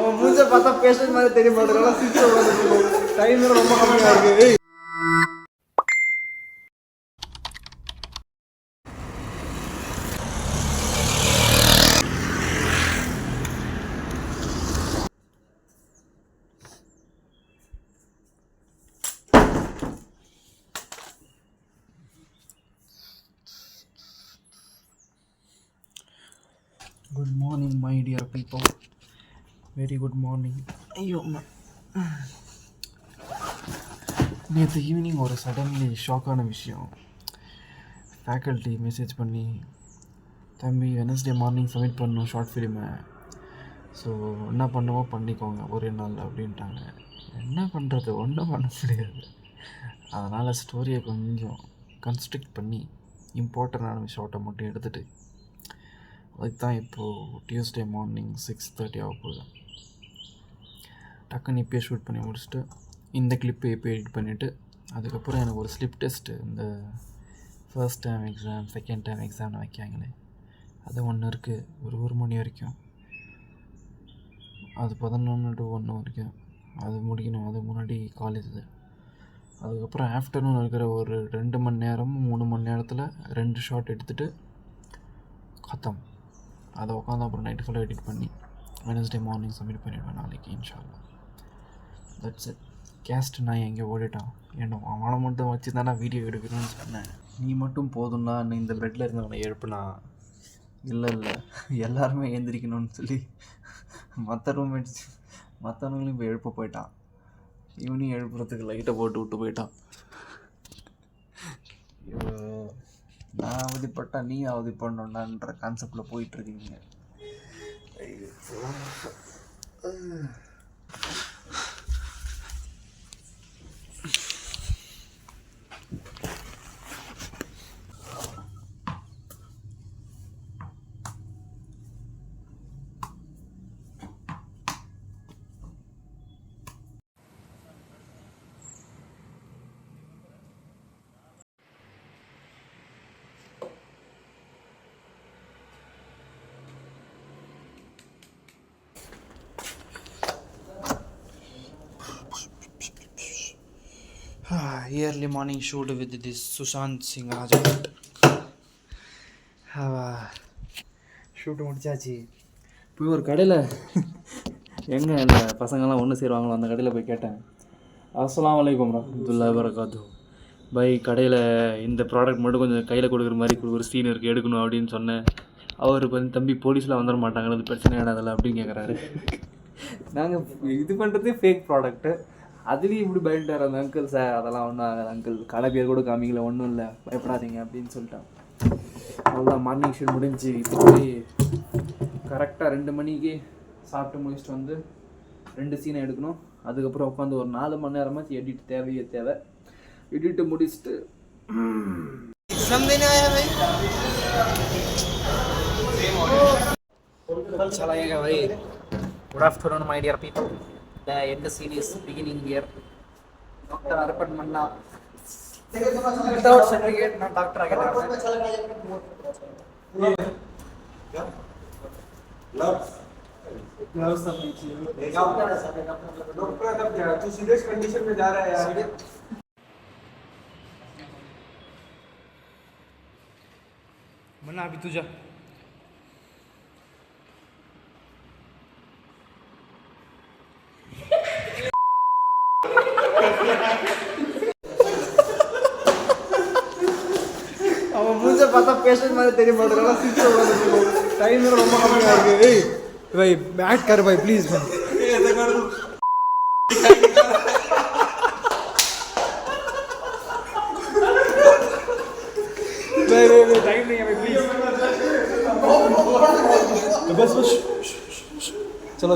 அவன் மூஞ்ச பார்த்தா பேஷண்ட் மாதிரி தெரிய மாட்டேங்கிறான். சிரிச்சு டைம் ரொம்ப கம்மியாக இருக்கு. Good morning, my dear people. Very good morning. ஐயோ நேற்று ஈவினிங் ஒரு சடன்லி ஷாக்கான விஷயம். ஃபேக்கல்ட்டி மெசேஜ் பண்ணி, தம்பி வெனஸ்டே மார்னிங் சப்மிட் பண்ணணும் ஷார்ட் ஃபிலிமை, ஸோ என்ன பண்ணுவோ பண்ணிக்கோங்க ஒரே நாள் அப்படின்ட்டாங்க. என்ன பண்ணுறது, ஒன்றும் பண்ண முடியாது. அதனால் ஸ்டோரியை கொஞ்சம் கன்ஸ்ட்ரக்ட் பண்ணி இம்பார்ட்டண்டான ஷார்ட்டை மட்டும் எடுத்துகிட்டு அதுக்கு தான் இப்போது டியூஸ்டே மார்னிங் 6:30 ஆக போகுது. டக்குன்னு இப்போயே ஷூட் பண்ணி முடிச்சுட்டு இந்த கிளிப்பை இப்போ எடிட் பண்ணிவிட்டு அதுக்கப்புறம் எனக்கு ஒரு ஸ்லிப் டெஸ்ட்டு, இந்த first term exam second term எக்ஸாம்னு வைக்காங்களே அது ஒன்று இருக்குது. ஒரு மணி வரைக்கும், அது 11 to 1 வரைக்கும் அது முடிக்கணும். அது முன்னாடி காலேஜ். அதுக்கப்புறம் ஆஃப்டர்நூன் இருக்கிற ஒரு 2 மணி நேரம் 3 மணி நேரத்தில் 2 ஷார்ட் எடுத்துகிட்டு கத்தம். அதை உட்காந்து அப்புறம் நைட்டு ஃபுல்லாக எடிட் பண்ணி வெனஸ்டே மார்னிங் சப்மிட் பண்ணிவிடுவேன் நாளைக்கு இன்ஷால்லா. That's it. கேஸ்ட் நான் எங்கே ஓடிட்டான், ஏன்னா அவனை மட்டும் வச்சு தானே வீடியோ எடுக்கணும்னு சொன்னேன். நீ மட்டும் போதும்னா இந்த பெட்டில் இருந்தவனை எழுப்புனா, இல்லை எல்லாருமே எழுந்திரிக்கணும்னு சொல்லி மற்ற ரூம்மேட்ஸ் மற்றவங்களையும் இப்போ எழுப்ப போயிட்டான். இவனையும் எழுப்புறதுக்கு லைட்டை போட்டு விட்டு போயிட்டான். நான் அவதிப்பட்டா நீ அவதிப்படணுன்ற கான்செப்டில் போயிட்டுருக்கீங்க. Early morning shoot with this Sushant Singh Rajput. Shoot முடிச்சாச்சு. போய் ஒரு கடையில் எங்கே இந்த பசங்கள்லாம் ஒன்று சேருவாங்களோ அந்த கடையில் போய் கேட்டேன். அஸ்ஸலாமு அலைக்கும் வரஹ்மத்துல்லாஹி வபரகாத்துஹு. பை கடையில் இந்த ப்ராடக்ட் மட்டும் கொஞ்சம் கையில் கொடுக்குற மாதிரி ஒரு சீன் இருக்குது எடுக்கணும் அப்படின்னு சொன்னேன். அவருக்கு வந்து தம்பி போலீஸில் வந்துட மாட்டாங்களா, அது பிரச்சனை ஆனதில்லை அப்படின்னு கேட்குறாரு. நாங்கள் இது பண்ணுறதே ஃபேக் ப்ராடக்ட்டு, அதுலேயும் இப்படி பயந்துட்டார் அந்த அங்கிள். சார் அதெல்லாம் ஒன்றும் ஆகாது அங்கிள், கடை பேர் கூட காமிக்கல, ஒன்றும் இல்லை, பயப்படாதீங்க அப்படின்னு சொல்லிட்டான். அவ்வளோதான், மார்னிங் ஷூட் முடிஞ்சு இப்போ போய் கரெக்டாக 2 மணிக்கு சாப்பிட்டு முடிச்சுட்டு வந்து 2 சீனை எடுக்கணும். அதுக்கப்புறம் உட்காந்து ஒரு 4 மணி நேரமாச்சு எடிட் தேவை. எடிட்டு முடிச்சுட்டு चलाएगा भाई. Good afternoon, my dear people. The end scene is beginning here. Dr. Arpan Manna. Without certificate, not doctor again. Gloves सब नीचे. डॉक्टर कब जा? तू सीरियस कंडीशन में जा रहा है यार. मन्ना अभी तू जा. அவன் மூஞ்ச பார்த்தா பேஷண்ட் மாதிரி தெரிய மாட்டேங்கிறான். சிரிச்சு டைம் ரொம்ப கம்மியாக இருக்கு. ஏய் भाई बैठ कर भाई प्लीज भाई. ऐसे कर दो. नहीं टाइम नहीं है भाई प्लीज. बस चलो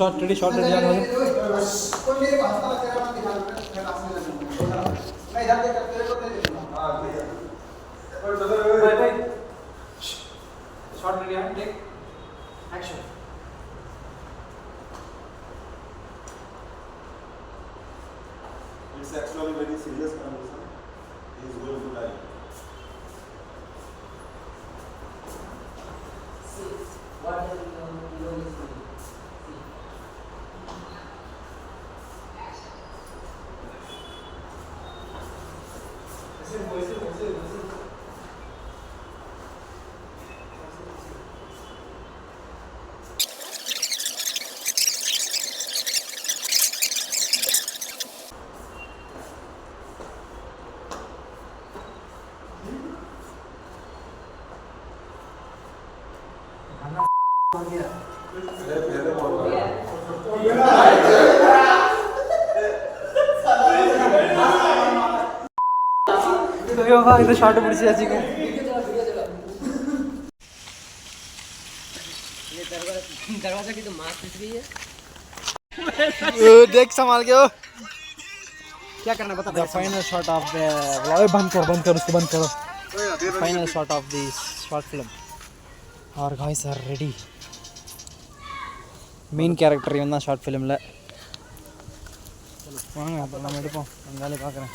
शॉट रेडी जाने वाले. शॉट रेडी है, take action. It's actually very serious condition. He is going to die. See, what is the இந்த ஷார்ட் பிடிச்சாச்சுங்க. दरवाजा की तो मार पिट गई है. देख संभाल के. क्या करना बता. The final shot of the vlog. बंद कर उसको बंद करो. Final shot of this short film. Our guys are ready. Main character இவன் தான் ஷார்ட் ஃபிலிமில். வாங்க அப்புறம் நம்ம எடுப்போம். அந்த வேலையை பார்க்குறேன்.